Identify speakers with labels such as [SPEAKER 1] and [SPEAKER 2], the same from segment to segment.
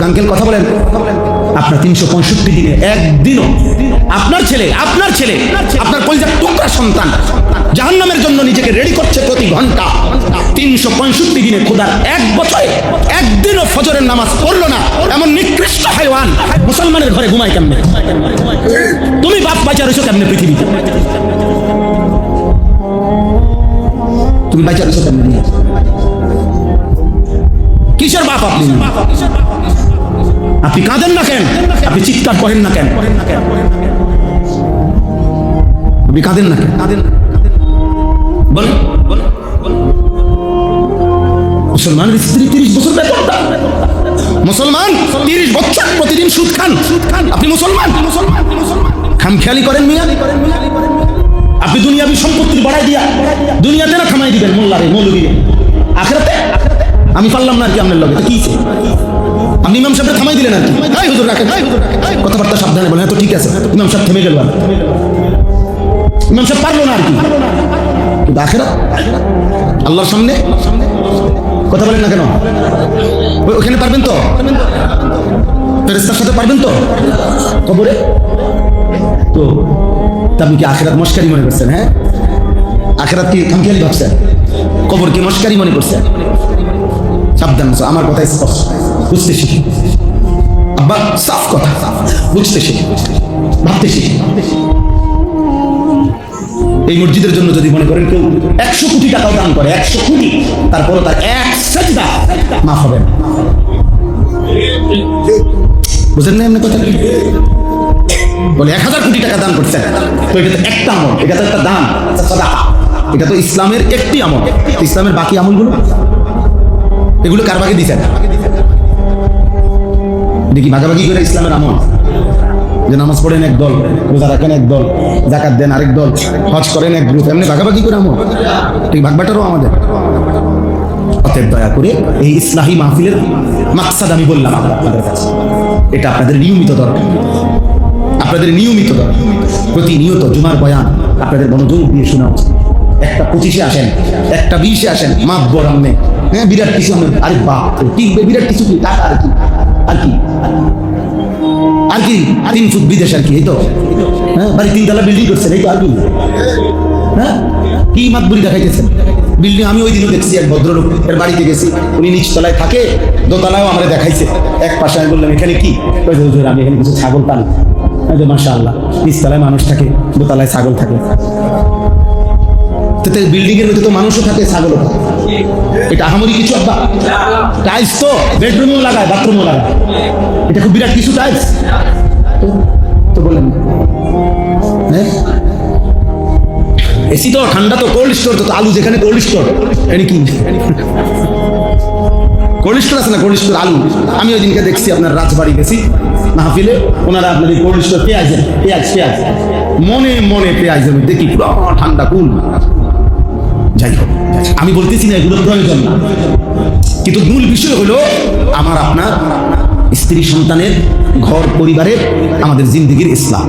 [SPEAKER 1] Uncle কথা বলেন, আপনার 365 দিনে একদিনও আপনার ছেলে আপনার কলিজার টুকরা সন্তান জাহান্নামের জন্য নিজেকে রেডি করছে প্রতি ঘন্টা। 365 দিনে খোদার এক বছরে একদিনও ফজরের নামাজ পড়লো না এমন নিকৃষ্ট হাইওয়ান মুসলমানের ঘরে ঘুমায় কেমনে? তুমি বাপ বাঁচা রয়েছো কেমনে পৃথিবীতে? তুমি বাঁচা রয়েছো কেমনে? কিসের বাপ আপনি? আপনি কাঁদেন না কেন? আপনি চিৎকার করেন না কেন? আপনি কাঁদেন না কেন? বল মুসলমানের স্ত্রী 30 বছর বেতন, মুসলমান 30 বছর প্রতিদিন সুদ খান। আপনি মুসলমান খামখেয়ালি করেন মিয়া? আপনি দুনিয়াবি সম্পত্তি বাড়াই দিয়া দুনিয়াতে না থামাই দিবেন মোল্লারে মৌলবীরে, আখিরাতে আমি পারলাম না আর কি আপনার লগে কি আপনি ইমাম সাহেবকে থামাই দিলেন আর কি? এই হুজুর রাখেন, কথাবার্তা সাবধানে বলেন। তো ঠিক আছে, ইমাম সাহেব থেমে গেল, ইমাম সাহেব পারলো না আর কি। কিন্তু আখিরাত আল্লাহর সামনে কথা বলেন না কেন? ওখানে পারবেন তো? ফেরেশতার সাথে পারবেন তো? কবরে তো আপনি কি আখিরাত মস্কারি মনে করছেন? হ্যাঁ, আখিরাত কি খামখেয়ালি ভাবছেন? কবর কি মস্কারি মনে করছেন? সাবধান, আমার কথা স্পষ্ট বুঝতে শিখি আব্বা, সাফ কথা বুঝতে শিখি, ভাবতে শিখি। এই মসজিদের জন্য যদি মনে করেন কেউ 100 কোটি টাকাও দান করে, 100 কোটি, তারপরে তার এক সাজদা মাফ হবে না। বুঝলেন না এমনি কথা? বলে 1000 কোটি টাকা দান করছেন, তো এটা তো একটা আমল, এটা তো একটা দান, সাদাকা, এটা তো ইসলামের একটি আমল। ইসলামের বাকি আমলগুলো এগুলো কার ভাগে দিচ্ছেন? দেখি ভাগাভাগি করে ইসলামের আমল, যে নামাজ পড়েন এক দল, রোজা রাখেন এক দল, যাকাত দেন আরেক দল, হজ করেন এক গ্রুপ, এমনি ভাগাভাগি করে আমল, ঠিক ভাগবাটারও আমাদের। অতএব দয়া করে এই ইসলাহি মাহফিলের মাকসাদ আমি বললাম আপনাদের কাছে, এটা আপনাদের নিয়মিত দরকার, আপনাদের নিয়মিত দরকার। প্রতিনিয়ত জুমার বয়ান আপনাদের মনোযোগ দিয়ে শোনা উচিত। একটা 25-এ আসেন, একটা 20-এ আসেন, মাপ বরামনে, হ্যাঁ বিরাট কিছু আরে বাপ টিকবে, বিরাট কিছু কি টাকা আর কি আর কি আর কি 3 ফুট বিদেশ আর কি, এই তো হ্যাঁ, বাড়ি 3 তলা বিল্ডিং করছেন, এই তো আর কি, হ্যাঁ কি মাতবুরি দেখাইতেছেন বিল্ডিং। আমি ওই দিনও দেখছি এক ভদ্রলোক এর বাড়িতে গেছি, উনি নিচ তলায় থাকে, দোতলায়ও আমরা দেখাইছে। এক পাশে আমি বললাম এখানে কি? আমি এখানে কিছু ছাগল পালি। মাশাআল্লাহ, নিচতলায় মানুষ থাকে, দোতলায় ছাগল থাকে। বিল্ডিং এর মধ্যে তো মানুষও থাকে, ছাগলও থাকে, এটা আহামরি কিছু আব্বা? টাইলস তো বেডরুমেও লাগায়, বাথরুমেও লাগায়, এটা খুব বিরাট কিছু টাইলস তো বলেন। হ্যাঁ, এসি তো, ঠান্ডা তো, কোল্ড স্টোর তো, আলু যেখানে কোল্ড স্টোর, এটা কি কোল্ড স্টোর আছে না? কোল্ড স্টোর আলু আমি ওই দিনকে দেখছি আপনার রাজবাড়ি গেছি মাহফিলে, ওনারা আপনার এই কোল্ড স্টোর পেঁয়াজ মনে মনে পেঁয়াজের মধ্যে কি পুরো ঠান্ডা কুল। যাই হোক, আমি বলতেছি না এগুলো প্রয়োজন না, কিন্তু মূল বিষয় হলো আমার আপনার স্ত্রী সন্তানের ঘর পরিবারের আমাদের জিন্দেগির ইসলাম।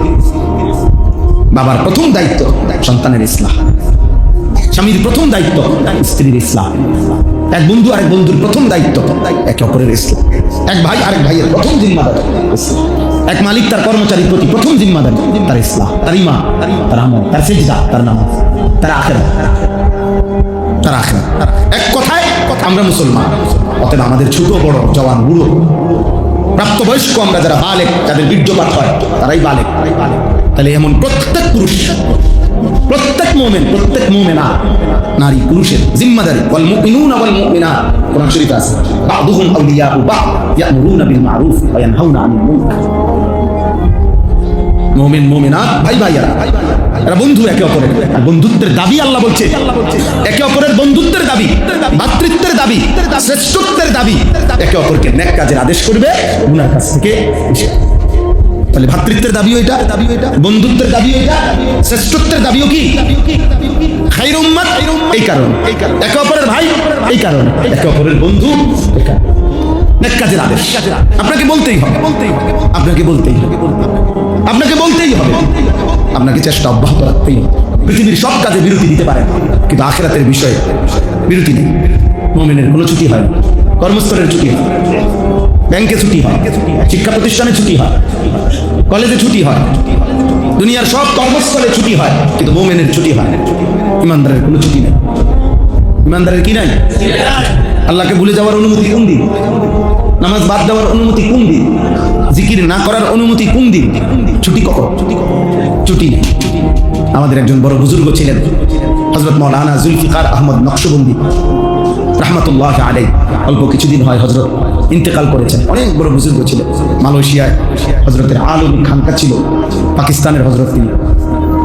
[SPEAKER 1] বাবার প্রথম দায়িত্ব সন্তানের ইসলাম, স্বামীর প্রথম দায়িত্ব স্ত্রীর ইসলাম, এক বন্ধু আরেক বন্ধুর প্রথম দায়িত্ব একে অপরের ইসলাম, এক ভাই আরেক ভাইয়ের প্রথম জিম্মাদারি ইসলাম, এক মালিক তার কর্মচারীর প্রতি প্রথম জিম্মাদারি তার ইসলাম, তার ঈমান, তার আমল, তার সিজদা, তার নামাজ, তার আখিরাত, তার আখিরাত। এক কথায় আমরা মুসলমান। অতএব আমাদের ছোট বড় জওয়ান বুড়ো প্রাপ্তবয়স্ক আমরা যারা বালেক, যাদের বীর্যপাত হয় তারাই বালেক। তাহলে এমন প্রত্যেক পুরুষ, প্রত্যেক মুমিন, প্রত্যেক মুমিনা নারী পুরুষের জিম্মাদারি। ওয়াল মুমিনুনা ওয়াল মুমিনাত, কোরআন শরীফে আছে, বা'দুহুম আউলিয়াউ বা'দ ইয়া'মুরুনা বিল মা'রুফ ওয়া ইয়ানহাউনা আনিল মুনকার। মুমিন মুমিনাত ভাই ভাইয়ারা, এরা বন্ধু একে অপরের। বন্ধুত্বের দাবি আল্লাহ বলছে, একে অপরের বন্ধুত্বের দাবি, ভাতৃত্বের দাবি, শ্রেষ্ঠত্বের দাবি, একে অপরকে নেক কাজের আদেশ করবে, গুনার কাছ থেকে। তাহলে ভাতৃত্বের দাবিও এটা, বন্ধুত্বের দাবিও এটা, শ্রেষ্ঠত্বের দাবিও কি? খায়রুল উম্মাত, এই কারণ একে অপরের ভাই, এই কারণ একে অপরের বন্ধু, এই কারণ নেক কাজের আদেশ আপনাকে বলতেই হবে, আপনাকে বলতেই হবে, আপনাকে বলতেই হবে, আপনাকে চেষ্টা অব্যাহত রাখতেই হবে। পৃথিবীর সব কাজে বিরতি দিতে পারেন, কিন্তু আখিরাতের বিষয়ে বিরতি নেই। মুমিনের কোনো ছুটি হয় না, কর্মস্থলের ছুটি হয়। ব্যাংকে ছুটি হয়, শিক্ষা প্রতিষ্ঠানে ছুটি হয়, কলেজে ছুটি হয়, দুনিয়ার সব কর্মস্থলে ছুটি হয়, কিন্তু মুমিনের ছুটি হয় না। ইমানদারের কোনো ছুটি নেই। ইমানদারের কি নাই? আল্লাহকে ভুলে যাওয়ার অনুমতি কোন দিন? নামাজ বাদ দেওয়ার অনুমতি কোন দিন? জিকির না করার অনুমতি কোন দিন? ছুটি কখন? ছুটি নেই। আমাদের একজন বড় বুজুর্গ ছিলেন হযরত মাওলানা জুলফিকার আহমদ নকশবন্দি রাহমাতুল্লাহ আলাইহি। অল্প কিছুদিন হয় হযরত ইন্তেকাল করেছেন। অনেক বড় বুজুর্গ ছিলেন। মালয়েশিয়ায় হযরতের আলমী খানকা ছিল, পাকিস্তানের হযরত তিনি।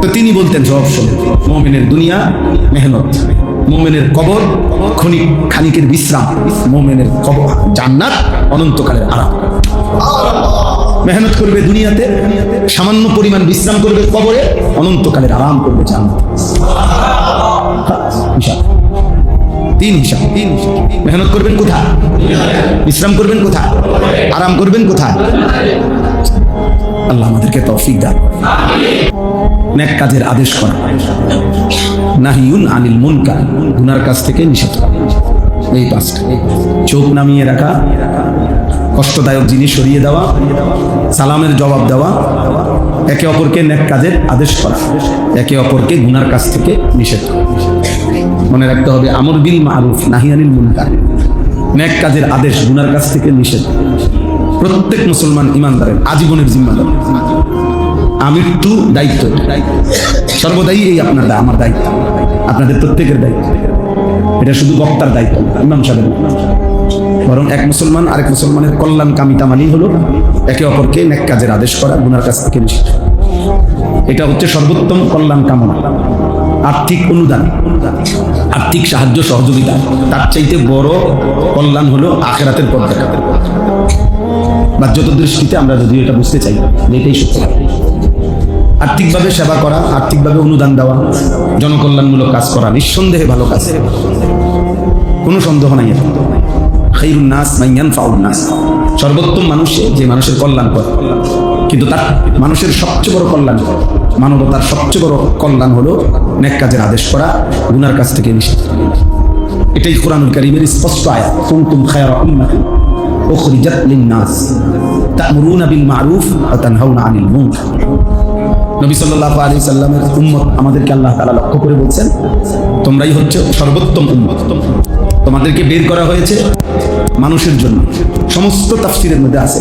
[SPEAKER 1] তো তিনি বলতেন সব সময়, মুমিনের দুনিয়া মেহনত, মুমিনের কবর খানিকের বিশ্রাম, মুমিনের কবর জান্নাত, অনন্তকালের আরাম। মেহনত করবে দুনিয়াতে, সামান্য পরিমাণ বিশ্রাম করবে কবরে, অনন্তকালের আরাম করবে জান্নাত। তিন হিসাব। মেহনত করবেন কোথায়? বিশ্রাম করবেন কোথায়? আরাম করবেন কোথায়? আল্লাহ আমাদেরকে তৌফিক দান। নেক কাজের আদেশ করা, নাহিউন আনিল মুনকার, গুনার কাজ থেকে নিষেধ করা। এই পাঁচটা। চোখ নামিয়ে রাখা, কষ্টদায়ক জিনিস সরিয়ে দেওয়া, সালামের জবাব দেওয়া, একে অপরকে নেক কাজের আদেশ করা, একে অপরকে গুনার কাজ থেকে নিষেধ করা। মনে রাখতে হবে, আমর বিল মারুফ নাহি আনিল মুনকার, নেক কাজের আদেশ, গুনার কাজ থেকে নিষেধ। প্রত্যেক মুসলমান ইমানদারের আজীবনের জিম্মাদার। আমৃত্যু দায়িত্ব, সর্বদাই এই আপনার আমার দায়িত্ব, আপনাদের প্রত্যেকের দায়িত্ব। এটা শুধু বক্তার দায়িত্ব, ইমাম সাহেবের, বরং এক মুসলমান আরেক মুসলমানের কল্যাণ কামিতা মানেই হলো একে অপরকে নেক কাজের আদেশ করা, গুনার কাছ থেকে নিষেধ। এটা হচ্ছে সর্বোত্তম কল্যাণ কামনা। আর্থিক অনুদান, আর্থিক সাহায্য সহযোগিতা, তার চাইতে বড় কল্যাণ হলো আখিরাতের পথ দেখা। বাহ্যত দৃষ্টিতে আমরা যদি এটা বুঝতে চাই, এটাই সত্য। আর্থিকভাবে সেবা করা, আর্থিকভাবে অনুদান দেওয়া, জনকল্যাণমূলক কাজ করা নিঃসন্দেহে ভালো কাজ, কোনো সন্দেহ নাই। খায়রুন নাস মান ইয়ানফাউন নাস, সর্বোত্তম মানুষ যে মানুষের কল্যাণ করে। কিন্তু তার মানুষের সবচেয়ে বড় কল্যাণ, মানবতার সবচেয়ে বড় কল্যাণ হলো নেক কাজের আদেশ করা, গুনার কাজ থেকে নিষেধ। এটাই কুরআনুল কারীমের স্পষ্ট আয়াত, কুনতুম খায়রা উম্মাতিন উখরিজাত লিন-নাস তা'মুরুনা বিল মা'রুফ ওয়া তানহাউনা আনিল মুনকার। নবী সাল্লাল্লাহু আলাইহি সাল্লামের উম্মত আমাদেরকে আল্লাহ তাআলা লক্ষ্য করে বলছেন, তোমরাই হচ্ছে সর্বোত্তম উম্মত। তোমাদেরকে বের করা হয়েছে মানুষের জন্য। সমস্ত তাফসীরের মধ্যে আছে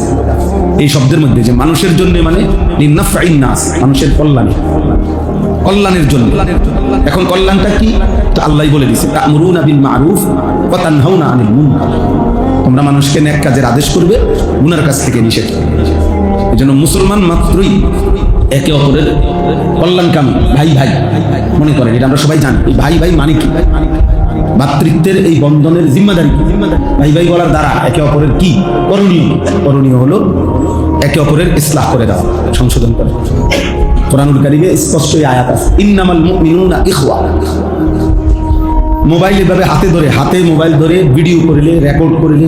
[SPEAKER 1] এই শব্দের মধ্যে যে মানুষের জন্য মানে লিনাফঈন নাস, মানুষের কল্যাণে, কল্যাণের জন্য। এখন কল্যাণটা কি? তো আল্লাহই বলে দিয়েছে, তা'মুরুনা বিল মা'রুফ ওয়া তানহাউনা আনিল মুনকার। তোমরা মানুষকে নেক কাজের আদেশ করবে, গুনার কাজ থেকে নিষেধ করবে। এজন্য মুসলমান মাত্রই একে অপরের কল্যাণকামী, ভাই ভাই মনে করেন। এটা আমরা সবাই জানি। এই ভাই ভাই মানে কি? ভাতৃত্বের এই বন্ধনের জিম্মাদারি। ভাই ভাই বলার দ্বারা একে অপরের কি করণীয়? করণীয় হলো একে অপরের ইসলাহ করে দেওয়া, সংশোধন করে। কুরআনুল কারীমে স্পষ্ট এই আয়াত আছে, ইন্নামাল মুমিনুনা ইখওয়া। মোবাইল এভাবে হাতে মোবাইল ধরে ভিডিও করলে, রেকর্ড করলে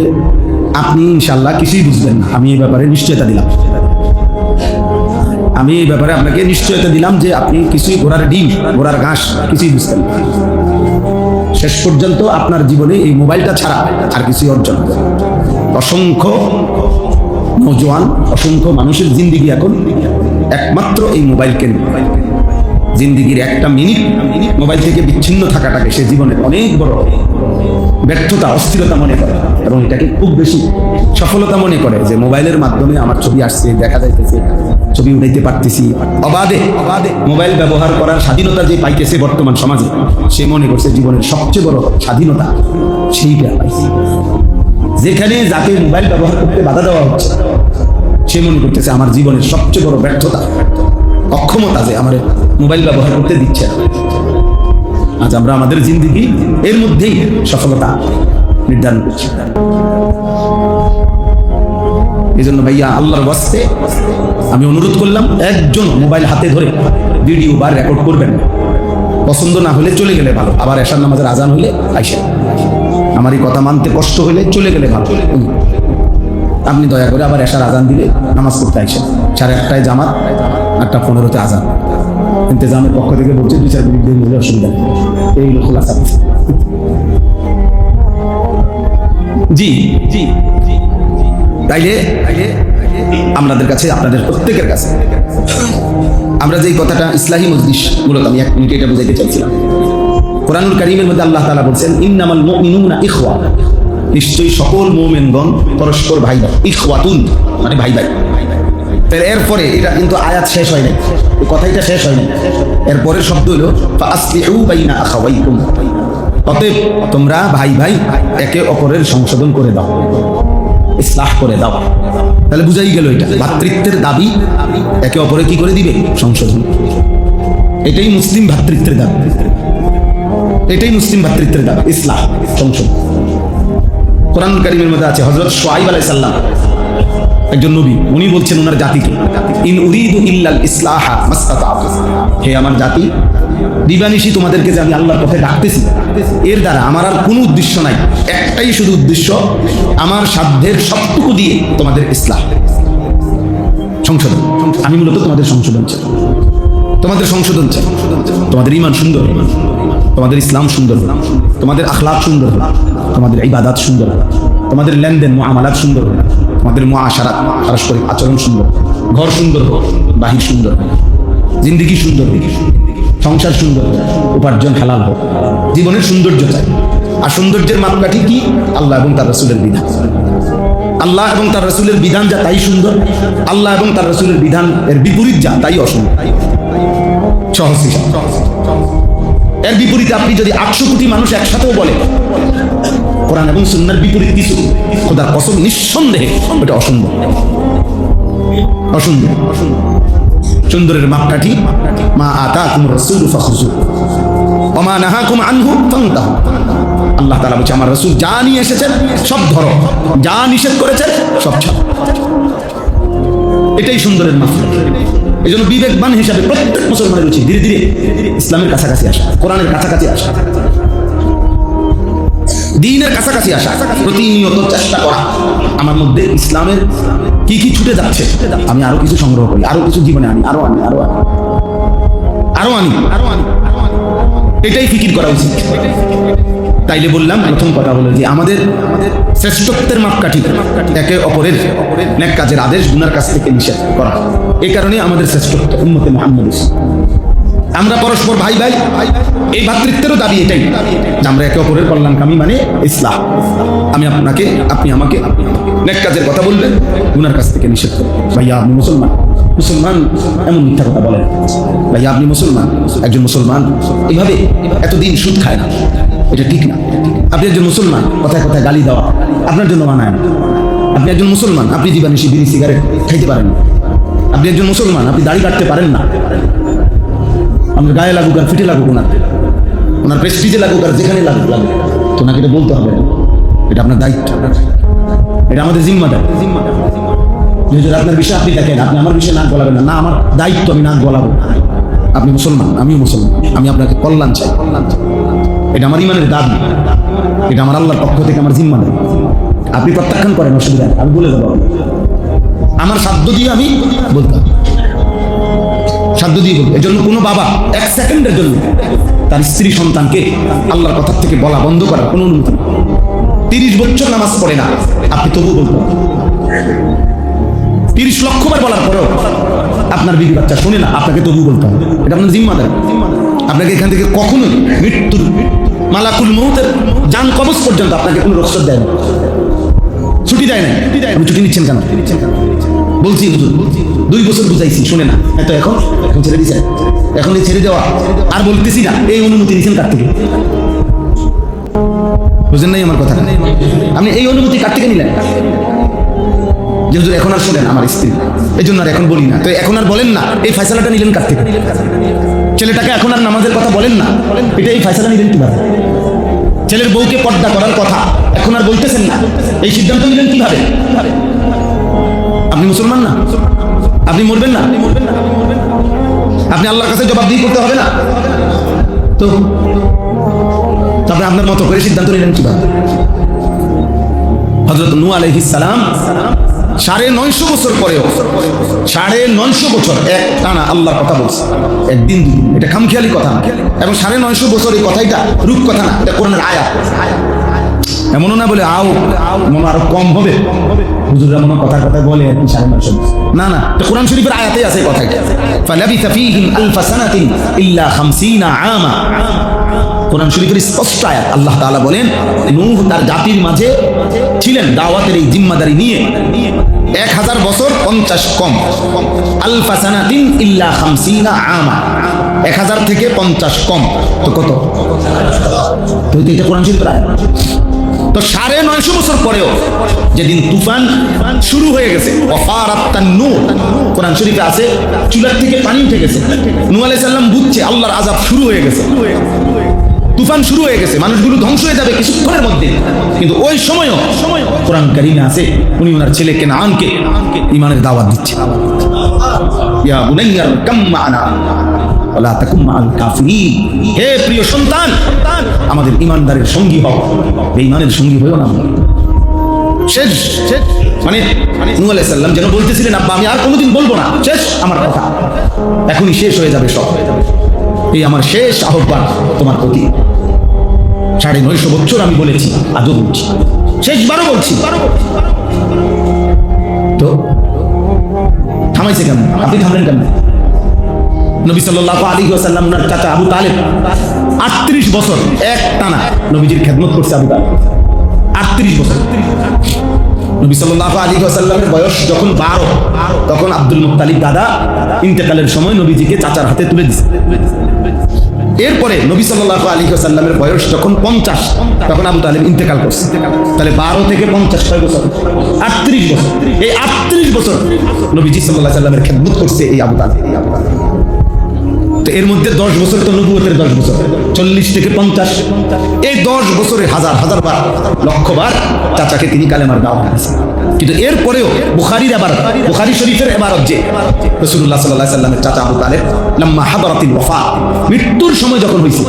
[SPEAKER 1] আপনি ইনশাআল্লাহ কিছুই বুঝবেন না। আমি এই ব্যাপারে নিশ্চয়তা দিলাম। আমি এই ব্যাপারে আপনাকে নিশ্চয়তা দিলাম যে আপনি কিছুই, ঘোড়ার ডিম, ঘোড়ার ঘাস কিছুই বুঝতেন না। শেষ পর্যন্ত আপনার জীবনে এই মোবাইলটা ছাড়া আর কিছুই অর্জন হবে। অসংখ্য নওজোয়ান, অসংখ্য মানুষের জিন্দিগি এখন একমাত্র এই মোবাইল কেন্দ্রিক। জিন্দিগির একটা মিনিট মোবাইল থেকে বিচ্ছিন্ন থাকাটাকে সে জীবনের অনেক বড় ব্যর্থতা, অস্থিরতা মনে করে, এবং এটাকে খুব বেশি সফলতা মনে করে যে মোবাইলের মাধ্যমে আমার ছবি আসছে, দেখা যাইতেছে, ছবি উঠাইতে পারতেছি। অবাধে মোবাইল ব্যবহার করার স্বাধীনতা যে পাইতেছে বর্তমান সমাজে, সে মনে করছে জীবনের সবচেয়ে বড় স্বাধীনতা সেইটা পাইছে। যেখানে যাকে মোবাইল ব্যবহার করতে বাধা দেওয়া হচ্ছে, সে মনে করতেছে আমার জীবনের সবচেয়ে বড় ব্যর্থতা, অক্ষমতা যে আমার মোবাইল ব্যবহার করতে দিচ্ছে না। আজ আমরা আমাদের জিন্দিগি এর মধ্যেই সফলতা নির্ধারণ করছি। এই জন্য ভাইয়া, আল্লাহর ওয়াস্তে আমি অনুরোধ করলাম, একজন মোবাইল হাতে ধরে ভিডিও বা রেকর্ড করবেন না। পছন্দ না হলে চলে গেলে ভালো। আবার এশার নামাজের আজান হলে আইসেন। আমার এই কথা মানতে কষ্ট হলে চলে গেলে ভালো। আপনি দয়া করে আবার এশার আজান দিলে নামাজ পড়তে আইসেন। 1:30টায় জামাত, 8:15-তে আজান। ইন্তেজামের পক্ষ থেকে বলছে 2-4 মিনিট দেরি হলে অসুবিধা নেই। এই খোলাসা। জি জি জি, তাইলে আমাদের কাছে, আপনাদের প্রত্যেকের কাছে, আমরা যে কথাটা ইসলাহি মজলিস, মূলত আমি এক মিনিটে এটা বুঝাইতে চাইছিলাম। কোরআনুল কারীমের মধ্যে আল্লাহ তাআলা বলছেন ইন্নামাল মুমিনুনা ইখওয়া, নিশ্চয়ই সকল মুমিনগণ পরস্পর ভাই ভাই, ইখওয়াতুন মানে ভাই ভাই। এরপরে এটা কিন্তু আয়াত শেষ হয় নাই, এই কথাটা শেষ হয় নাই, এরপরের শব্দ হলো ফাআসলিহু বাইনা আখাওয়াইকুম, অতএব তোমরা ভাই ভাই একে অপরের সংশোধন করে দাও, ইসলাহ করে দাও। তাহলে বুঝাই গেল এটা ভ্রাতৃত্বের দাবি, একে অপরে কি করে দিবে? সংশোধন। এটাই মুসলিম ভ্রাতৃত্বের দাবি, এটাই মুসলিম ভ্রাতৃত্বের দাবি, ইসলাহ, সংশোধন। কোরআন কারীমের মধ্যে আছে হযরত শুআয়ব আলাইহিস সালাম, একজন নবী, উনি বলছেন ওনার জাতিকে ইন উরিদু ইল্লাল ইসলাহা মাসতাতা'তু, হে আমার জাতি, দিবানিশি তোমাদেরকে যে আমি আল্লাহর পথে ডাকতেছি, এর দ্বারা আমার আর কোনো উদ্দেশ্য নাই, একটাই শুধু উদ্দেশ্য, আমার সাধ্যের সবটুকু দিয়ে তোমাদের ইসলাহ, সংশোধন। আমি মূলত তোমাদের সংশোধন চাই, তোমাদের সংশোধন চাই, তোমাদের ঈমান সুন্দর হোক, তোমাদের ইসলাম সুন্দর হোক, তোমাদের আখলাক সুন্দর হোক, তোমাদের ইবাদত সুন্দর হোক, তোমাদের লেনদেন মুআমালাত সুন্দর হোক, তোমাদের মুআশারাত পারস্পরিক আচরণ সুন্দর, ঘর সুন্দর হোক, বাহির সুন্দর হোক, জিন্দেগি সুন্দর হোক, সংসার সুন্দর হোক, উপার্জন হালাল হোক, জীবনের সৌন্দর্য চাই। আর সৌন্দর্যের মাপকাঠি কি? আল্লাহ এবং তার রাসূলের বিধান। আল্লাহ এবং তার রাসূলের বিধান যা তাই সুন্দর, আল্লাহ এবং তার রাসূলের বিধান এর বিপরীত যা তাই অসুন্দর। সহজ হিসাব। এর বিপরীতে আপনি যদি 800 কোটি মানুষ একসাথেও বলে কোরআন এবং সুন্নাহর বিপরীত কিছু, খোদার কসম নিঃসন্দেহে এটা অসুন্দর, অসুন্দর। সুন্দরের মাপকাঠি মা আতাকুমুর রাসূলু ফাখুযু ওয়া মা নাহাকুম আনহু ফান্তাহু। আল্লাহ তাআলা বলেন আমার রাসূল যা নিয়ে এসেছেন সব ধরো, যা নিষেধ করেছেন সব ছাড়ো। এটাই সুন্দরের মাপকাঠি। এই জন্য বিবেকবান হিসাবে প্রত্যেক মুসলমানের উচিত ধীরে ধীরে ইসলামের কাছাকাছি আসা, কোরআনের কাছাকাছি আসা, দ্বীনের কাছাকাছি আসা, প্রতিনিয়ত চেষ্টা করা আমার মধ্যে ইসলামের কি কি ছুটে যাচ্ছে আমি আরো কিছু সংগ্রহ করি, আরো কিছু জীবনে আনি, আরো আনি, আরো আনি, আরো আনি, আরো আনি। এটাই ফিকির করা উচিত। তাইলে বললাম প্রথম কথা হলো যে আমাদের শ্রেষ্ঠত্বের মাপকাঠি একে অপরের নেক কাজের আদেশ, গুনার কাছ থেকে নিষেধ করা। এই কারণে আমাদের শ্রেষ্ঠত্ব উম্মতে মুহাম্মদ। আমরা পরস্পর ভাই ভাই, এই ভ্রাতৃত্বেরও দাবি এটাই যে আমরা একে অপরের কল্যাণকামী, মানে ইসলাম। আমি আপনাকে, আপনি আমাকে নেক কাজের কথা বলবেন, গুনার কাছ থেকে নিষেধ করবেন। ভাইয়া আপনি মুসলমান, মুসলমান এমন মিথ্যা কথা বলেন, ভাইয়া আপনি মুসলমান, একজন মুসলমান এভাবে এতদিন সুদ খায় না, এটা ঠিক না। আপনি একজন মুসলমান, কথায় কথায় গালি দেওয়া আপনার জন্য মানায় না। আপনি একজন মুসলমান, আপনি দিবানিশি বিড়ি সিগারেট খাইতে পারেন না। আপনি একজন মুসলমান, আপনি দাড়ি কাটতে পারেন না। আপনার গায়ে লাগুক আর ফিটে লাগুক, ওনার প্রেস্টিজে লাগুক আর যেখানে লাগুক লাগুক, তো ওনাকে এটা বলতে হবে, এটা আপনার দায়িত্ব, এটা আমাদের জিম্মাদার। আপনার বিষয়ে আপনি দেখেন, আপনি আমার বিষয়ে নাক গলাবেন না, আমার দায়িত্ব, আমি নাক গলাবো। আপনি মুসলমান, আমিও মুসলমান, আমি আপনাকে কল্যাণ চাই, এটা আমার ইমানের দাবি, এটা আমার আল্লাহর পক্ষ থেকে আমার জিম্মাদার। আপনি প্রত্যাখ্যান করেন, অসুবিধা, আমি বলে দেবো, আমার সাধ্য দিয়ে আমি বলতাম, সাধ্য দিয়ে বলবো। এজন্য কোনো বাবা 1 সেকেন্ডের জন্য তার স্ত্রী সন্তানকে আল্লাহর কথা থেকে বলা বন্ধ করার কোনো অনুমতি নেই। 30 বছর নামাজ পড়ে না, আপনি তবু বলবেন। 30 লক্ষ বার বলার পরেও আপনার বিবি বাচ্চা শোনে না, আপনাকে তবু বলতে হবে, এটা আপনার জিম্মাদার। আপনাকে এখান থেকে কখনোই মৃত্যুর মালাকুল মউতের জান কবজ পর্যন্ত আপনাকে কোনো রক্ষা দেয় না, ছুটি দেয় না। আপনি ছুটি নিচ্ছেন কেন? বলছি হুজুর 2 বছর বুঝাইছি, শুনে না, এত এখন এখন ছেড়ে দিচ্ছেন, এখন এই ছেড়ে দেওয়া আর বলতেছি না, এই অনুমতি নিচ্ছেন কার থেকে? বুঝেন নাই আমার কথা? আপনি এই অনুমতি কার থেকে নিলেন? যে হুজুর এখন আর শোনেন আমার স্ত্রী, এই জন্য আর এখন বলি না, তো এখন আর বলেন না, এই ফয়সালাটা নিলেন কার থেকে? ছেলেটাকে এখন আর নামাজের কথা বলেন না, এটা এই ফয়সালা নিলেন কিভাবে? ছেলের বউকে পর্দা করার কথা এখন আর বলতেছেন না, এই সিদ্ধান্ত নিলেন কিভাবে? আপনি মুসলমান না? আপনি মরবেন না? আপনি আল্লাহর কাছে জবাবদিহি করতে হবে না? তো তারপরে আপনার মতো করে সিদ্ধান্ত নিলেন কিভাবে? হযরত নূহ আলাইহিস সালাম 950 বছর পরেও 950 বছর এক টানা আল্লাহর কথা বলছে, একদিন দুদিন, এটা খামখেয়ালি কথা না। এবং 950 বছর এই কথাটা রূপ কথা না, এটা কোরআনের আয়াত। এমনও না বলে আও মনে আরো কম হবে, হুজুররা মনে কথা কথা বলে আর কি 950 না না, তো কোরআন শরীফের আয়াতে আছে কথাটা, ফালাবিথা ফীহিম আলফা সানাতিন ইল্লা 50 আমা। কোরআন শরীফের স্পষ্ট আয়াত, আল্লাহ তাআলা বলেন নূহ তার জাতির মাঝে ছিলেন দাওয়াতের এই জিম্মাদারি নিয়ে 1000 বছর 50 কম, আলফা সানাতিন ইল্লা 50 আমা, 1000 থেকে 50 কম, তো কত? তো এটা কোরআন শরীফের আয়াত। তো 950 বছর পরেও যেদিন তুফান শুরু হয়ে গেছে, কোরআন শরীফে আছে চুলার থেকে পানি উঠে গেছে, নূহ আলাইহিস সালাম বুঝছে আল্লাহর আযাব শুরু হয়ে গেছে, তুফান শুরু হয়ে গেছে, মানুষগুলো ধ্বংস হয়ে যাবে কিছুক্ষণের মধ্যে, কিন্তু ওই সময়ও কোরআন কারীমে আছে উনি ওনার ছেলে কেনাআনকে ঈমানের দাওয়াত দিচ্ছে, ইয়া বুনাইয়া কাম মা'না ওয়ালা তাকুম মা'আল কাফিরিন, হে প্রিয় সন্তান আমাদের ঈমানদারের সঙ্গী হও, বেঈমানের সঙ্গী হইও না। শেষ মানে নূহ আলাইহিস সালাম যেন বলতেছিলেন আব্বা আমি আর কোনোদিন বলবো না, শেষ আমার কথা, এখনই শেষ হয়ে যাবে সব, এই আমার শেষ আহ্বান তোমার প্রতি। 950 বছর আমি বলেছি, আজও বলছি, শেষবারও বলছি, তো থামাইছে কেন? আপনি থামলেন কেন? নবী সাল্লাল্লাহু আলাইহি ওয়াসাল্লাম ওনার চাচা আবু তালেব 38 বছর এক টানা নবীজির খেদমত করছে। আবু তালেব 38 বছর। নবী সাল্লাল্লাহু আলাইহি ওয়াসাল্লামের বয়স যখন 12, তখন আব্দুল মুত্তালিব দাদা ইন্তেকালের সময় নবীজিকে চাচার হাতে তুলে দিয়েছে। এরপরে নবী সাল্লাল্লাহু আলাইহি ওয়াসাল্লামের বয়স যখন 50, তখন আবু তালেব ইন্তেকাল করছে। তাহলে 12 থেকে 50 6 বছর, 38 বছর। এই 38 বছর নবীজি সাল্লাল্লাহু আলাইহি ওয়াসাল্লামের খেদমত করছে এই আবু তালেব। তো এর মধ্যে 10 বছর তো নবুয়তের 10 বছর, 40 থেকে 50, এই 10 বছরে হাজার হাজার বার, লক্ষ বার চাচাকে তিনি কালেমার দাওয়াত দিয়েছেন। কিন্তু এরপরেও বুখারী শরীফের ইবারত যে রাসূলুল্লাহ সাল্লাল্লাহু আলাইহি ওয়াসাল্লামের চাচা আবু তালেব লাম্মা হাদারাতিল ওয়াফা, মৃত্যুর সময় যখন হয়েছে,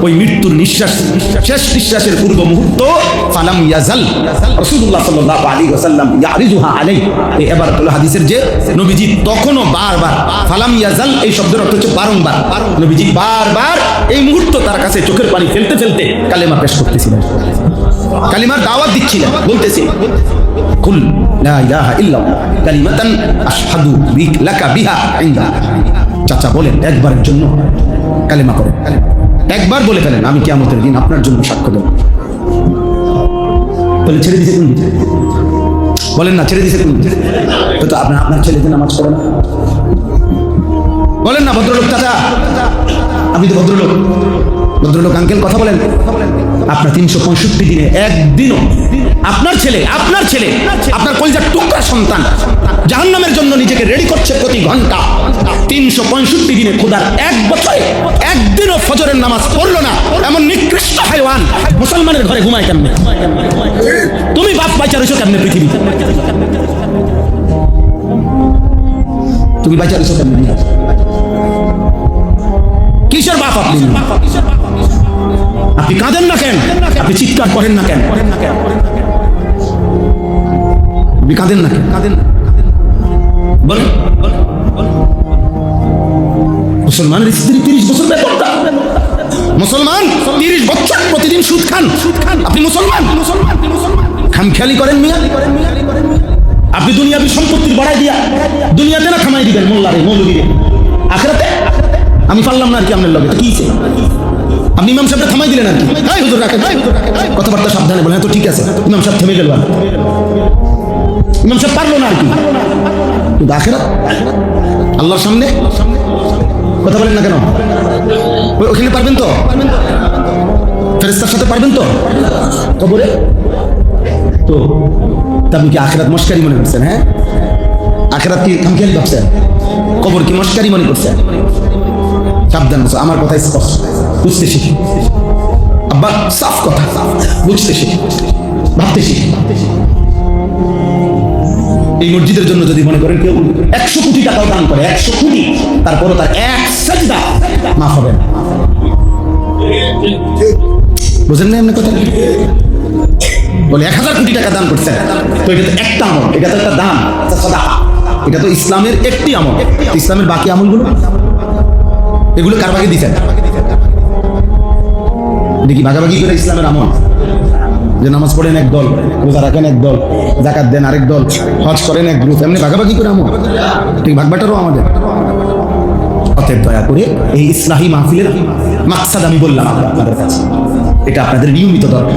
[SPEAKER 1] ওই মৃত্যুর নিঃশ্বাস, শেষ নিঃশ্বাসের পূর্ব মুহূর্ত, ফালাম ইয়াজাল রাসূলুল্লাহ সাল্লাল্লাহু আলাইহি ওয়াসাল্লাম ইয়ারিজুহা আলাইহি, এই ইবারতুল হাদিসের যে নবীজি তখনও বারবার, ফালাম ইয়াজাল এই শব্দের অর্থ হচ্ছে বারংবার, নবীজি বারবার এই মুহূর্ত তার কাছে চোখের পানি ফেলতে ফেলতে কালেমা পেশ করতেছিলেন, কালিমার দাওয়াত দিচ্ছিলেন, বলতেছিলেন কুল লা ইলাহা ইল্লাল্লাহ কালিমাতান আশহাদু লাকা বিহা ইনদা। চাচা বলেন একবারের জন্য কালেমা করেন, একবার বলে ফেলেন আমি কিয়ামতের দিন আপনার জন্য সাক্ষ্য দেব। বলে ছেড়ে দিছে কোন? বলেন না ছেড়ে দিছে কোন? তো আপনার ছেলে যে নামাজ পড়ে না, বলেন না ভদ্রলোক চাচা, আপনি তো ভদ্রলোক আঙ্কেল, কথা বলেন। আপনার 365 দিনে একদিনও আপনার ছেলে আপনার কলিজার টুকরা সন্তান জাহান্নামের জন্য নিজেকে রেডি করছে প্রতি ঘন্টা, 365 দিনে খোদার এক বছরে একদিনও ফজরের নামাজ পড়লো না, এমন নিকৃষ্ট হাইওয়ান মুসলমানের ঘরে ঘুমায় কেমনে? তুমি বাপ বাইচা রয়েছো কেমনে পৃথিবীতে? তুমি বাইচা রয়েছো কেমনে? কিসের বাপ আপনি? আপনি কাঁদেন না কেন? আপনি চিৎকার করেন না কেন? আপনি কাঁদেন না কেন? বলেন। মুসলমানের স্ত্রী 30 বছর বেপরদা, মুসলমান 30 বছর প্রতিদিন সুদ খান, আপনি মুসলমান খামখেয়ালি করেন মিয়া? আপনি দুনিয়াবি সম্পত্তির বাড়াই দিয়া দুনিয়াতে না থামাই দিবেন মোল্লারে মৌলবীরে, আখিরাতে আমি পারলাম না আর কি আপনার লগে, কি আপনি ইমাম সাহেবটা থামাই দিলেন আর কি, হুজুর রাখেন, কথাবার্তা সাবধানে বলেন, তো ঠিক আছে ইমাম সাহেব থেমে গেল, ইমাম সাহেব পারলো না আর কি, কিন্তু আখিরাত আল্লাহর সামনে কথা বলেন না কেন? ওখানে পারবেন তো? ফেরেশতার সাথে পারবেন তো? কবরে তো আপনি কি আখিরাত মস্কারি মনে করছেন? হ্যাঁ, আখিরাত কি খামখেয়ালি ভাবছেন? কবর কি মস্কারি মনে করছেন? সাবধান, আমার কথা স্পষ্ট, বুঝতে শিখি আব্বা, সাফ কথা, বুঝতে শিখি, ভাবতে শিখি। এই মসজিদের জন্য যদি মনে করেন কেউ 100 কোটি টাকাও দান করে, 100 কোটি, তারপরও তার এক সাজদা মাফ হবে না, বুঝেন না এমনি কথা? বলে 1000 কোটি টাকা দান করছে, তো এটা তো একটা আমল, এটা তো একটা দান, সাদাকা, এটা তো ইসলামের একটি আমল। ইসলামের বাকি আমলগুলো এগুলো কার ভাগে দিচ্ছেন? এটা কি ভাগাভাগি করে ইসলামের আমল? যে নামাজ পড়েন এক দল, রোজা রাখেন এক দল, যাকাত দেন আরেক দল, হজ করেন এক গ্রুপ, এমনি ভাগাভাগি করে আমো, ঠিক ভাগবাটারও আমাদের। অতএব দয়া করে এই ইসলাহি মাহফিলের মাকসাদ আমি বললাম আপনাদের কাছে, এটা আপনাদের নিয়মিত দরকার,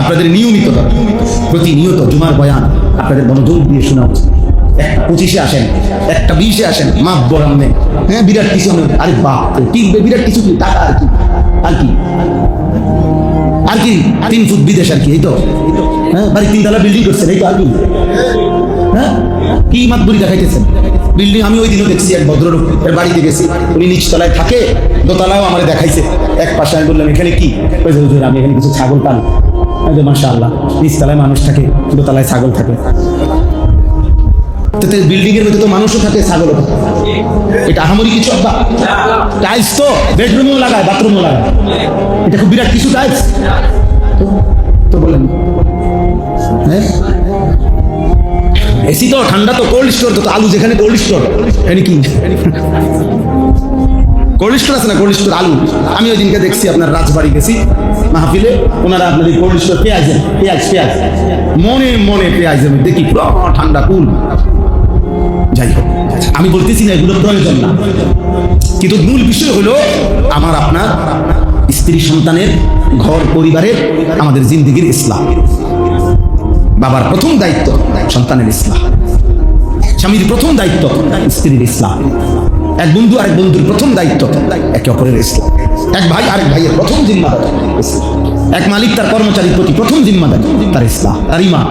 [SPEAKER 1] আপনাদের নিয়মিত দরকার। প্রতিনিয়ত জুমার বয়ান আপনাদের মনোযোগ দিয়ে শোনা উচিত। একটা 25-এ আসেন, একটা 20-এ আসেন, মাপ বরাম নেই, হ্যাঁ বিরাট কিছু নেই, আরে বাপ কি বিরাট কিছু কি, টাকা আর কি, আর কি আর কি 3 ফুট বিদেশ আর কি, এই তো হ্যাঁ, বাড়ি 3 তলা বিল্ডিং করছেন, এই তো আর কি, হ্যাঁ কি মাতবুরি দেখাইতেছেন বিল্ডিং। আমি ওই দিনও দেখছি এক ভদ্রলোকের বাড়িতে গেছি, উনি নিচতলায় থাকে, দোতলাও আমার দেখাইছে। এক পাশে আমি বললাম এখানে কি, ওই যে হুজুর আমি এখানে কিছু ছাগল পালি। মাশাআল্লাহ, নিচতলায় মানুষ থাকে, দোতলায় ছাগল থাকে। বিল্ডিং এর মধ্যে তো মানুষও থাকে, ছাগলও থাকে, এটা আহামরি কিছু? টাইলস তো বেডরুমেও লাগায়, বাথরুমেও লাগায়, এটা খুব বিরাট কিছু টাইলস তো বলেন, হ্যাঁ এসি তো ঠান্ডা তো, কোল্ড স্টোর তো, আলু যেখানে কোল্ড স্টোর, এখানে কি কোল্ড স্টোর আছে না, কোল্ড স্টোর আলু। আমি ওই দিনকে দেখছি আপনার রাজবাড়ি গেছি মাহফিলে, ওনারা আপনাদের কোল্ড স্টোর পেঁয়াজ মনে মনে পেঁয়াজের মধ্যে কি পুরো ঠান্ডা কুল। যাই হোক, আমি বলতেছি না এগুলো প্রয়োজন না, কিন্তু মূল বিষয় হলো আমার আপনার স্ত্রী সন্তানের, ঘর পরিবারের, আমাদের জিন্দেগির ইসলাম। বাবার প্রথম দায়িত্ব সন্তানের ইসলাম, স্বামীর প্রথম দায়িত্ব স্ত্রীর ইসলাম, এক বন্ধু আরেক বন্ধুর প্রথম দায়িত্ব একে অপরের ইসলাম, এক ভাই আরেক ভাইয়ের প্রথম জিম্মাদার ইসলাম, এক মালিক তার কর্মচারীর প্রতি প্রথম জিম্মাদার তার ইসলাম, তার ঈমান,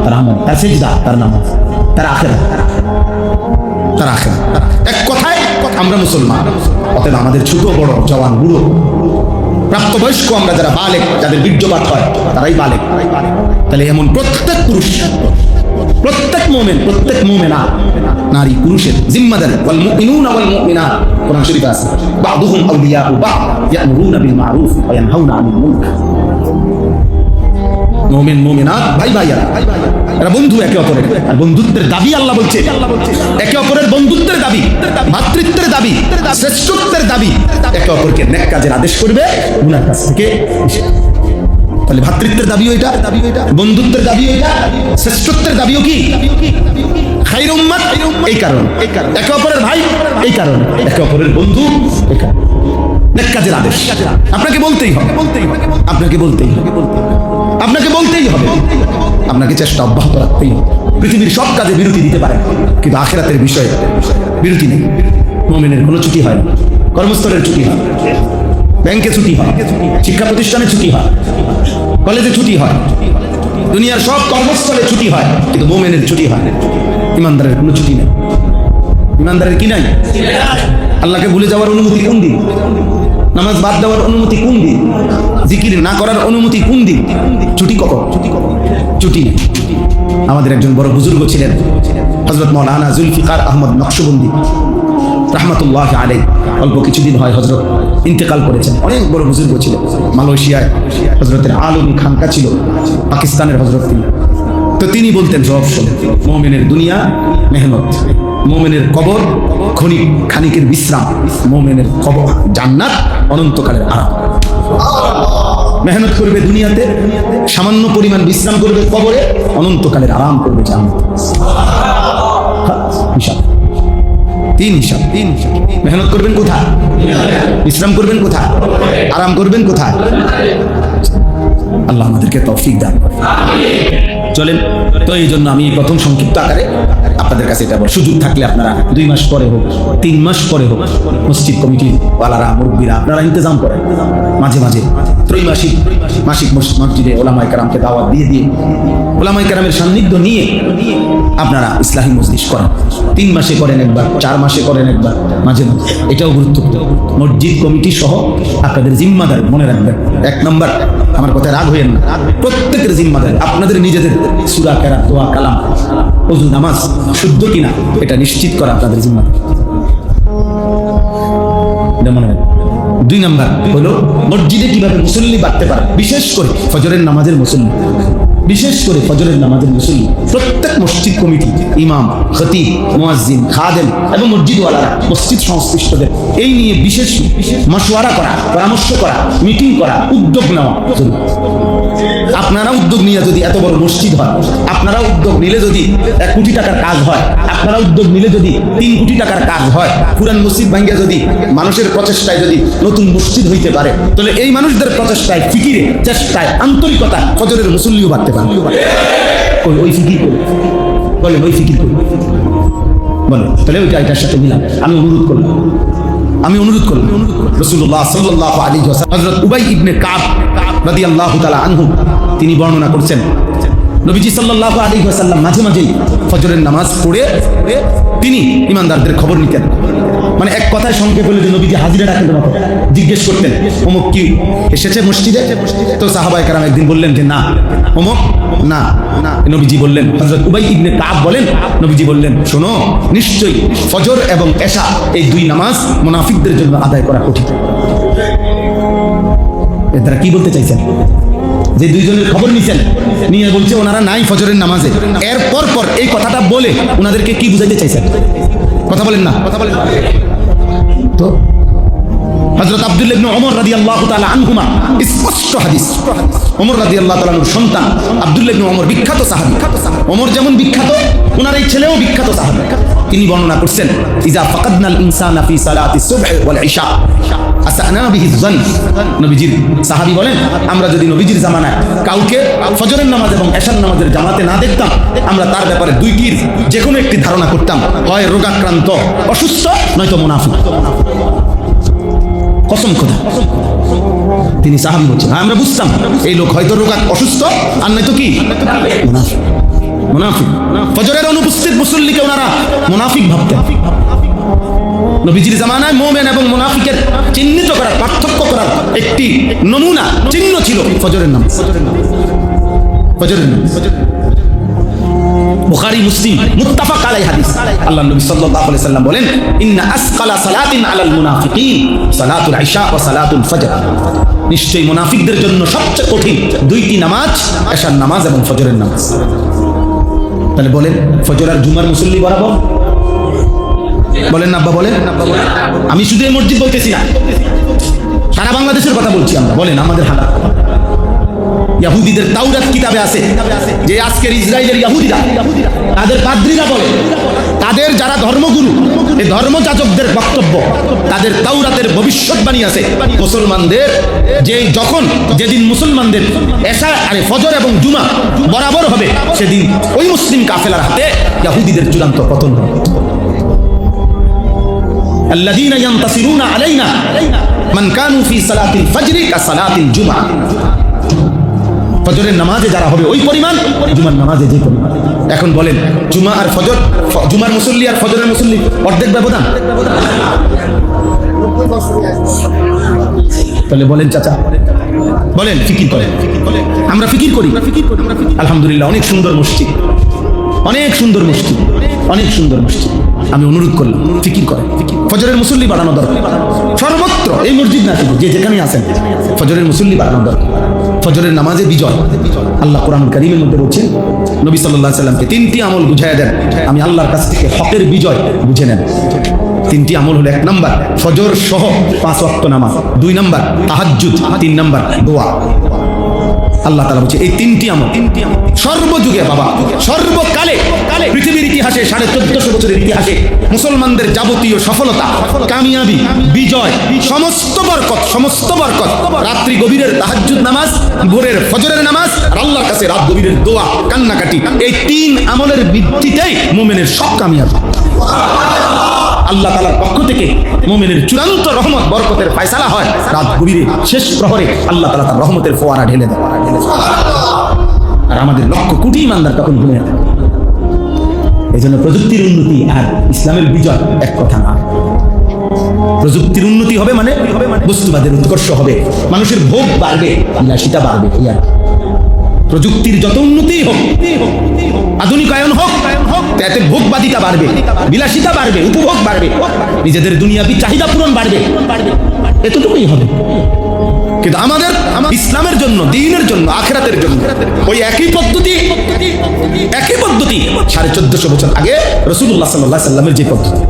[SPEAKER 1] তার আমল, তার সিজদা, তার নামাজ, তার আখিরাত, তার আখিরাত। এক কথায় আমরা মুসলমান। অতএব আমাদের ছোট বড়, জওয়ান বুড়ো, প্রাপ্তবয়স্ক, আমরা যারা বালেক, যাদের বীর্যপাত হয় তারাই বালেক। তাহলে এমন প্রত্যেক পুরুষ, প্রত্যেক মুমিন, প্রত্যেক মুমিনা, নারী পুরুষের জিম্মাদার। ওয়াল মুমিনুনা ওয়াল মুমিনাত, কোরআন শরীফে আছে, বা'দুহুম আউলিয়াউ বা'দ ইয়া'মুরুনা বিল মা'রুফ ওয়া ইয়ানহাউনা আনিল মুনকার। মুমিন মুমিনাত ভাই ভাইয়া, এরা বন্ধু একে অপরের, আর বন্ধুত্বের দাবি আল্লাহ বলছে, একে অপরের বন্ধুত্বের দাবি, ভাতৃত্বের দাবি, শ্রেষ্ঠত্বের দাবি, একে অপরকে নেক কাজের আদেশ করবে, গুনার কাজ থেকে নিষেধ। তাহলে ভাতৃত্বের দাবিও এটা, বন্ধুত্বের দাবিও এটা, শ্রেষ্ঠত্বের দাবিও কি খায়রুল উম্মাত। এই কারণ একে অপরের ভাই, এই কারণ একে অপরের বন্ধু, এই কারণ নেক কাজের আদেশ আপনাকে বলতেই হবে, আপনাকে বলতেই হবে, আপনাকে বলতেই হবে, আপনাকে চেষ্টা অব্যাহত রাখতেই হবে। পৃথিবীর সব কাজে বিরতি দিতে পারে, কিন্তু আখিরাতের বিষয়ে বিরতি নেই। মুমিনের কোনো ছুটি হয় না, কর্মস্থলের ছুটি হয়, ব্যাংকে ছুটি হয়, শিক্ষা প্রতিষ্ঠানে ছুটি হয়, কলেজে ছুটি হয়, দুনিয়ার সব কর্মস্থলে ছুটি হয়, কিন্তু মুমিনের ছুটি হয় না। ইমানদারের কোনো ছুটি নেই। ইমানদারের কি নাই? আল্লাহকে ভুলে যাওয়ার অনুমতি কোন দিন? নামাজ বাদ দেওয়ার অনুমতি কোন দিন? জিকির না করার অনুমতি কোন দিন? ছুটি কখন? ছুটি নেই। আমাদের একজন বড় বুজুর্গ ছিলেন হযরত মাওলানা জুলফিকার আহমদ নকশবন্দি রাহমাতুল্লাহি আলাইহি। অল্প কিছুদিন হয় হযরত ইন্তেকাল করেছেন। অনেক বড় বুজুর্গ ছিলেন। মালয়েশিয়ায় হযরতের আলমী খানকা ছিল, পাকিস্তানের হযরত তিনি। তো তিনি বলতেন সব সময়, মুমিনের দুনিয়া মেহনত, মুমিনের কবর খানিকের বিশ্রাম, মুমিনের কবর জান্নাত, অনন্তকালের আরাম। মেহনত করবে দুনিয়াতে, সামান্য পরিমাণ বিশ্রাম করবে কবরে, অনন্তকালের আরাম করবে জান্নাত। হিসাব, তিন হিসাব। মেহনত করবেন কোথায়? বিশ্রাম করবেন কোথায়? আরাম করবেন কোথায়? আল্লাহ আমাদেরকে তৌফিক দান করেন। চলেন, তো এই জন্য আমি প্রথম সংক্ষিপ্ত আকারে আপনাদের কাছে এটা বল, সুযোগ থাকলে আপনারা 2 মাস পরে হোক, 3 মাস পরে হোক, মসজিদ কমিটির ওয়ালারা, মুরব্বীরা, আপনারা ইন্তজাম করেন, মাঝে মাঝে ত্রৈমাসিক মাসিক মসজিদে ওলামায়ে কেরামকে দাওয়াত দিয়ে ওলামায়ে কেরামের সান্নিধ্য নিয়ে আপনারা ইসলাহি মজলিস করেন। 3 মাসে করেন একবার, 4 মাসে করেন একবার, মাঝে মাঝে। এটাও গুরুত্বপূর্ণ। মসজিদ কমিটি সহ আপনাদের জিম্মাদার মনে রাখবেন। 1 নম্বর, আমার কথা রাগ হইেন না, প্রত্যেকের জিম্মাদার আপনাদের নিজেদের সূরা, কেরাত, দোয়া, কালাম, ওযু, নামাজ শুদ্ধ কিনা এটা নিশ্চিত করা আপনাদের জিম্মাদার। এটা মনে রাখবেন। 2 নম্বর হলো মসজিদে কিভাবে মুসল্লি বাড়তে পারে, বিশেষ করে ফজরের নামাজের মুসল্লি। বিশেষ করে ফজরের নামাজের মুসল্লি প্রত্যেক মসজিদ কমিটি, ইমাম, খতিব, মুয়াজ্জিন, খাদেম এবং মসজিদওয়ালারা, মসজিদ সংশ্লিষ্টদের এই নিয়ে বিশেষ মশওয়ারা করা, পরামর্শ করা, মিটিং করা, উদ্যোগ নেওয়া। আপনারা উদ্যোগ নিয়ে যদি এত বড় মসজিদ হয়, আপনারা উদ্যোগ নিলে যদি 1 কোটি টাকার কাজ হয়, আপনারা উদ্যোগ নিলে যদি 3 কোটি টাকার কাজ হয়, পুরান মসজিদ ভাঙ্গিয়া যদি মানুষের প্রচেষ্টায় যদি নতুন মসজিদ হইতে পারে, তাহলে এই মানুষদের প্রচেষ্টায়, ফিকিরে, চেষ্টায়, আন্তরিকতা ফজরের মুসল্লিও বাড়তে পারে। ওই ফিকির করি, বলেন ওই ফিকির করি, বলেন তাহলে ওইটা এটার সাথে মিলাম। আমি অনুরোধ করলাম রাসূলুল্লাহ সাল্লাল্লাহু আলাইহি ওয়াসাল্লাম হযরত উবাই ইবনে কাব রাদিয়াল্লাহু তাআলা আনহু তিনি বর্ণনা করছেন, নবীজি সাল্লাল্লাহু আলাইহি ওয়াসাল্লাম মাঝে মাঝেই ফজরের নামাজ পড়ে তিনি ইমানদারদের খবর নিতেন। মানে এক কথায় সংক্ষেপ হলে যে নবীজি হাজিরা ডাকেন মতো জিজ্ঞেস করতেন, অমুক কি এসেছে মসজিদে? তো সাহাবায়ে কেরাম একদিন বললেন যে না, অমুক না। নবীজি বললেন, হযরত উবাই ইবনে কাব বলেন, নবীজি বললেন, শোনো, নিশ্চয়ই ফজর এবং এশা এই 2 নামাজ মুনাফিকদের জন্য আদায় করা কঠিন। এর দ্বারা কি বলতে চাইছেন? যে 2 জনের খবর নিছেন, নিয়ে বলছে ওনারা নাই ফজরের নামাজে। এর পর এই কথাটা বলে ওনাদেরকে কি বুঝাইতে চাইছেন? কথা বলেন না, কথা বলেন। তো হযরত আব্দুল্লাহ ইবনে ওমর রাদিয়াল্লাহু তাআলা আনহুমা, স্পষ্ট হাদিস, ওমর রাদিয়াল্লাহু তাআলার সন্তান আব্দুল্লাহ ইবনে ওমর বিখ্যাত সাহাবী। ওমর যেমন বিখ্যাত, ওনার এই ছেলেও বিখ্যাত সাহাবী। তিনি বর্ণনা করছেন, ইজা ফাকাদনাল ইনসানা ফি সালাতি সুবহ ওয়াল ইশা আসানা বিহি যান। নবীজির সাহাবী বলেন, আমরা যদি নবীজির জামানায় কাউকে ফজরের নামাজ এবং এশার নামাজের জামাতে না দেখতাম, আমরা তার ব্যাপারে 2টির যে কোনো একটি ধারণা করতাম, হয় রোগাক্রান্ত, অসুস্থ, নয়তো মুনাফিক। কসম খোদা, তিনি সাহাবী বলছেন, আমরা বুঝতাম এই লোক হয়তো অসুস্থ, আর নয়তো কি মুনাফিক। ফজরের অনুপস্থিত মুসল্লিকে ওনারা মুনাফিক ভাবতেন। নবীজির জামানায় মুমিন এবং মুনাফিকের চিহ্নিত করার, পার্থক্য করার একটি নমুনা চিহ্ন ছিল ফজরের নামাজ। বুখারী, মুসলিম মুত্তাফাক আলাইহি হাদিস। আল্লাহর নবী সাল্লাল্লাহু আলাইহি সাল্লাম বলেন, ইন্না আসকালা সালাতিন আলাল মুনাফিকিন সালাতুল ইশা ওয়া সালাতুল ফজর। নিশ্চয়ই মুনাফিকদের জন্য সবচেয়ে কঠিন 2টি নামাজ, এশার নামাজ এবং ফজরের নামাজ। তাহলে বলেন, ফজর আর জুমার মুসল্লি বরাবর? বলেন না আব্বা, বলেন। আমি শুধু এই মসজিদ বলতেছি না, সারা বাংলাদেশের কথা বলছি আমরা। বলেন আমাদের হালাত। ইহুদিদের তাওরাত কিতাবে আছে যে আজকের ইসরায়েলের ইহুদিরা, তাদের পাদ্রীরা বলে, তাদের যারা ধর্মগুরু, এই ধর্মযাজকদের বক্তব্য, তাদের তাওরাতের ভবিষ্যৎবাণী আছে মুসলমানদের, যে যেদিন মুসলমানদের এশা আরে ফজর এবং জুমা বরাবর হবে, সেদিন ওই মুসলিম কাফেলার হাতে ইহুদিদের চূড়ান্ত পতন হবে। আল্লাযীনা ইয়ানতাসিরুনা আলাইনা মান কানু ফি সালাতিল ফজরি কা সালাতিল জুমআ। ফজরের নামাজে যারা হবে ওই পরিমাণ, জুমার নামাজে যে পরিমাণ। এখন বলেন, জুমা আর ফজর, জুমার মুসল্লি আর ফজরের মুসল্লি অর্ধেক ব্যবধান। তাহলে বলেন চাচা, বলেন ফিকির করেন। আমরা ফিকির করি। আলহামদুলিল্লাহ, অনেক সুন্দর মসজিদ, অনেক সুন্দর মসজিদ, অনেক সুন্দর মসজিদ। আমি অনুরোধ করলাম, ফিকির করেন। ফজরের মুসল্লি বাড়ানো দরকার সর্বত্র, এই মসজিদ না শুধু, যে যেখানে আছেন ফজরের মুসল্লি বাড়ানো দরকার। ফজরের নামাজে বিজয়। আল্লাহ কোরআন কারীমের মধ্যে বলছেন, নবী সাল্লাল্লাহু আলাইহি সাল্লামকে 3টি আমল বুঝাইয়া দেন, আমি আল্লাহর কাছ থেকে হকের বিজয় বুঝে নেন। 3টি আমল হলো, 1 নাম্বার ফজর সহ 5 ওয়াক্ত নামাজ, 2 নাম্বার তাহাজ্জুদ, 3 নাম্বার দোয়া। আল্লাহ তাআলা বলছে এই 3টি আমল সর্বযুগে, বাবা সর্বকালে, পৃথিবীর ইতিহাসে 1450 বছরের ইতিহাসে মুসলমানদের যাবতীয় সফলতা, কামিয়াবি, বিজয়, সমস্ত বরকত রাত্রি গভীরের তাহাজ্জুদ নামাজ, ভোরের ফজরের নামাজ, আর আল্লাহর কাছে রাত গভীরের দোয়া, কান্নাকাটি, এই 3 আমলের ভিত্তিতেই মুমিনের সব কামিয়াবি। আল্লাহ তাআলার পক্ষ থেকে মুমিনের চূড়ান্ত রহমত, বরকতের ফয়সালা হয় রাত গভীরে, শেষ প্রহরে আল্লাহ তাআলা তার রহমতের ফোয়ারা ঢেলে দেন। আর আমাদের লক্ষ কোটি ইমানদার তখন ঘুমিয়ে থাকে। এই জন্য প্রযুক্তির উন্নতি আর ইসলামের বিজয় এক কথা না। প্রযুক্তির উন্নতি হবে মানে বস্তুবাদের উৎকর্ষ হবে, মানুষের ভোগ বাড়বে, বিলাসিতা বাড়বে। প্রযুক্তির যত উন্নতি হোক, আধুনিকায়ন হোক, তাতে ভোগবাদিতা বাড়বে, বিলাসিতা বাড়বে, উপভোগ বাড়বে, নিজেদের দুনিয়াবি চাহিদা পূরণ বাড়বে। এতটুকুই হবে। কিন্তু আমাদের ইসলামের জন্য, দ্বীনের জন্য, আখিরাতের জন্য ওই একই পদ্ধতি 1450 বছর আগে রাসূলুল্লাহ সাল্লাল্লাহু আলাইহি ওয়াসাল্লামের যে পদ্ধতি,